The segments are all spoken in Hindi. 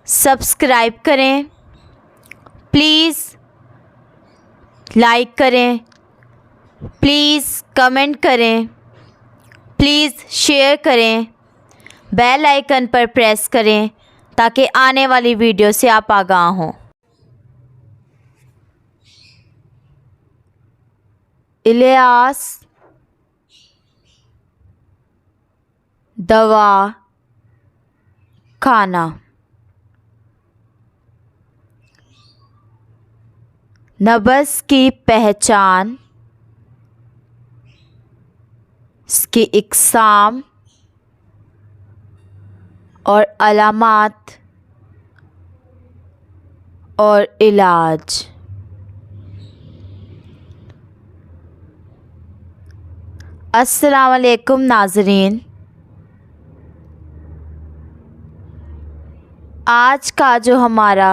सब्सक्राइब करें, प्लीज़ लाइक करें, प्लीज़ कमेंट करें, प्लीज़ शेयर करें, बेल आइकन पर प्रेस करें ताकि आने वाली वीडियो से आप आगाह हों। इलियास दवा खाना। नब्ज़ की पहचान, इसकी इक़साम और अलामात और इलाज। अस्सलाम वालेकुम नाज़रीन, आज का जो हमारा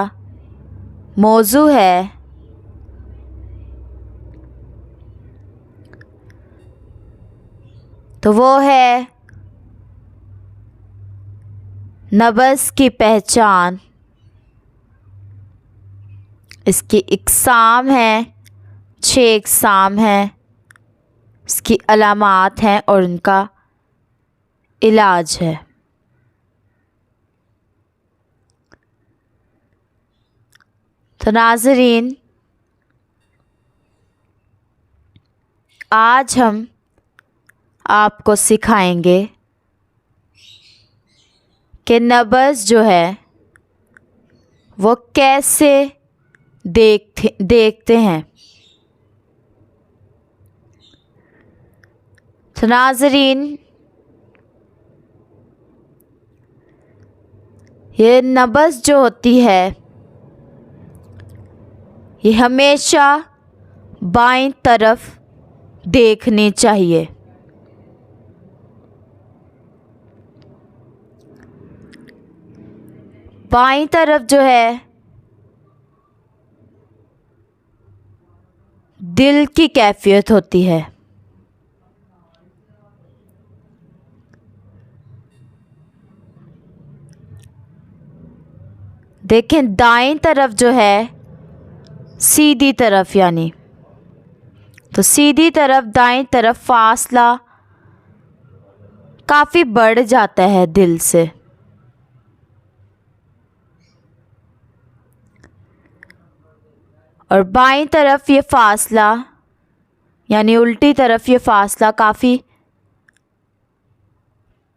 मौजू है तो वो है नब्ज़ की पहचान, इसकी इक़साम है, 6 इक़साम हैं, इसकी अलामात हैं और उनका इलाज है। तो नाज़रीन, आज हम आपको सिखाएंगे कि नब्ज़ जो है वो कैसे देखते हैं। तो नाज़रीन, ये नब्ज़ जो होती है ये हमेशा बाईं तरफ देखनी चाहिए। बाईं तरफ जो है दिल की कैफियत होती है। देखें, दाईं तरफ जो है सीधी तरफ, यानी तो सीधी तरफ दाईं तरफ फासला काफ़ी बढ़ जाता है दिल से। और बाईं तरफ ये फासला यानी उल्टी तरफ ये फासला काफ़ी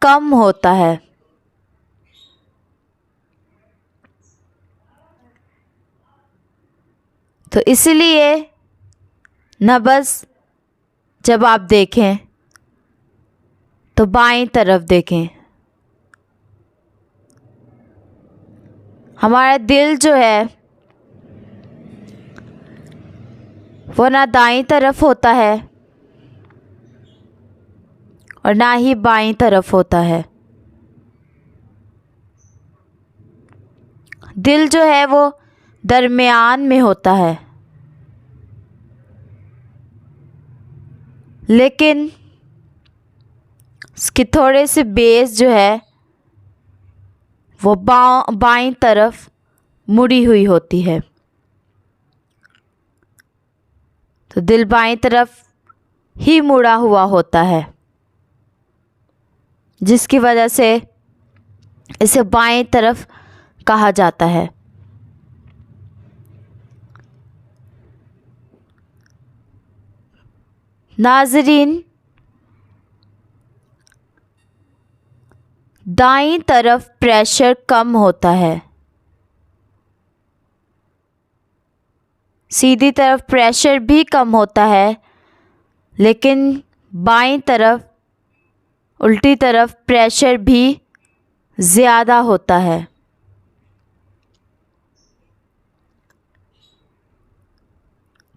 कम होता है। तो इसलिए नब्ज़ जब आप देखें तो बाईं तरफ देखें। हमारा दिल जो है वो ना दाईं तरफ होता है और ना ही बाईं तरफ होता है। दिल जो है वो दरमियान में होता है, लेकिन इसके थोड़े से बेस जो है वो बाईं तरफ मुड़ी हुई होती है। तो दिल बाईं तरफ ही मुड़ा हुआ होता है, जिसकी वजह से इसे बाईं तरफ कहा जाता है। नाज़रीन, दाईं तरफ प्रेशर कम होता है, सीधी तरफ प्रेशर भी कम होता है, लेकिन बाईं तरफ उल्टी तरफ प्रेशर भी ज़्यादा होता है।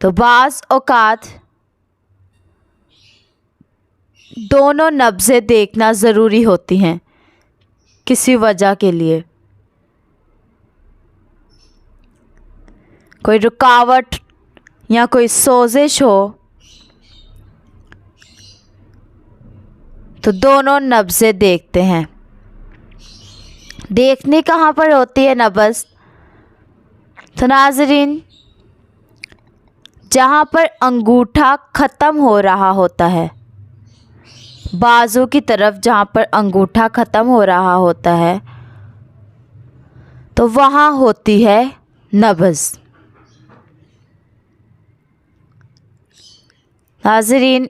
तो बाज़ औक़ात दोनों नब्ज़ें देखना ज़रूरी होती हैं किसी वजह के लिए। कोई रुकावट या कोई सोजिश हो तो दोनों नब्ज़ें देखते हैं। देखनी कहाँ पर होती है नब्ज़? तो नाज़रीन, जहाँ पर अंगूठा ख़त्म हो रहा होता है, बाजू की तरफ जहाँ पर अंगूठा ख़त्म हो रहा होता है, तो वहाँ होती है नब्ज़। नाज़रीन,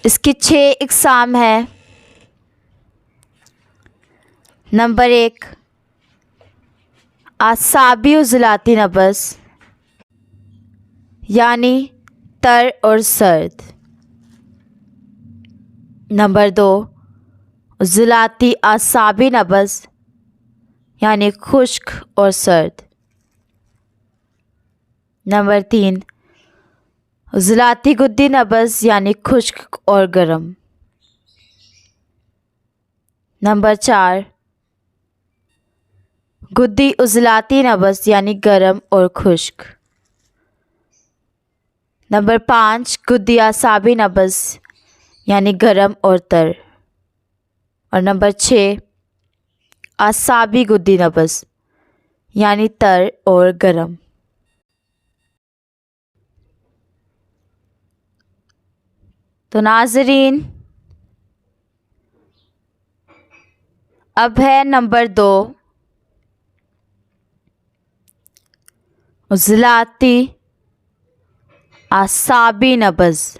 इसकी 6 इक़साम है। नंबर 1, आसाबी उज़लाती नब्ज़ यानी तर और सर्द। नंबर 2, उज़लाती आसाबी नब्ज़ यानी खुश्क और सर्द। नंबर 3, उज़लाती गुद्दी नब्ज़ यानी खुश्क और गर्म। नंबर 4, गुद्दी उज़लाती नब्ज़ यानी गर्म और खुश्क। नंबर 5, गुद्दी आसाबी नब्ज़ यानी गर्म और तर। और नंबर 6, आसाबी गुद्दी नब्ज़ यानी तर और गर्म। तो नाज़रीन, अब है नंबर 2, उज़लाती आसाबी नब्ज़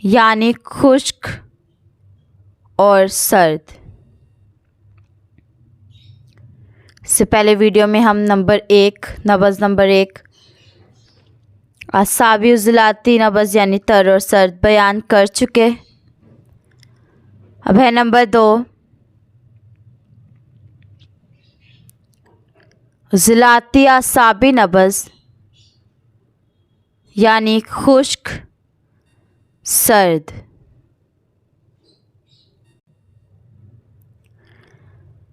यानी खुश्क और सर्द। इससे पहले वीडियो में हम नब्ज़ नंबर 1 आसाबी उज़लाती नब्ज़ यानी तर और सर्द बयान कर चुके। अब है नंबर 2, उज़लाती आसाबी नब्ज़ यानी खुश्क सर्द।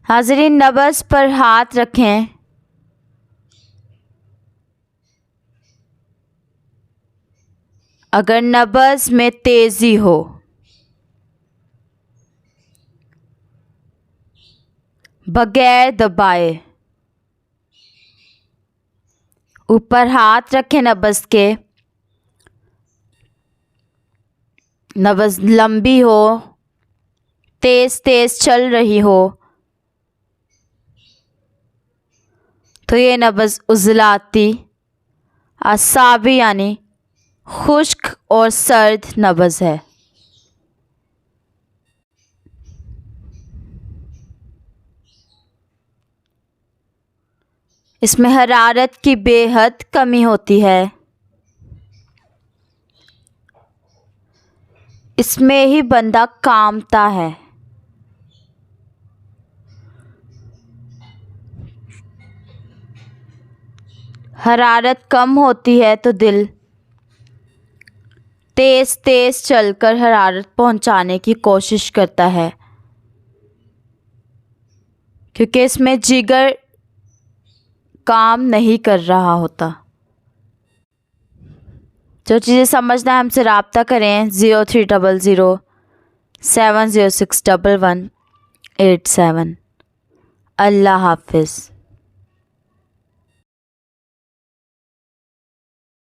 नाज़रीन, नब्ज़ पर हाथ रखें। अगर नब्ज़ में तेज़ी हो, बगैर दबाए ऊपर हाथ रखें नब्ज़ के। नब्ज़ लंबी हो, तेज़ तेज़ चल रही हो, तो ये नब्ज़ उज़लाती आसाबी यानी खुश्क और सर्द नब्ज़ है। इसमें हरारत की बेहद कमी होती है। इसमें ही बंदा कांपता है। हरारत कम होती है तो दिल तेज़ तेज़ चलकर हरारत पहुंचाने की कोशिश करता है, क्योंकि इसमें जिगर काम नहीं कर रहा होता। जो चीज़ें समझना है हमसे रब्ता करें 0300 706 1187। अल्लाह हाफ़िज़।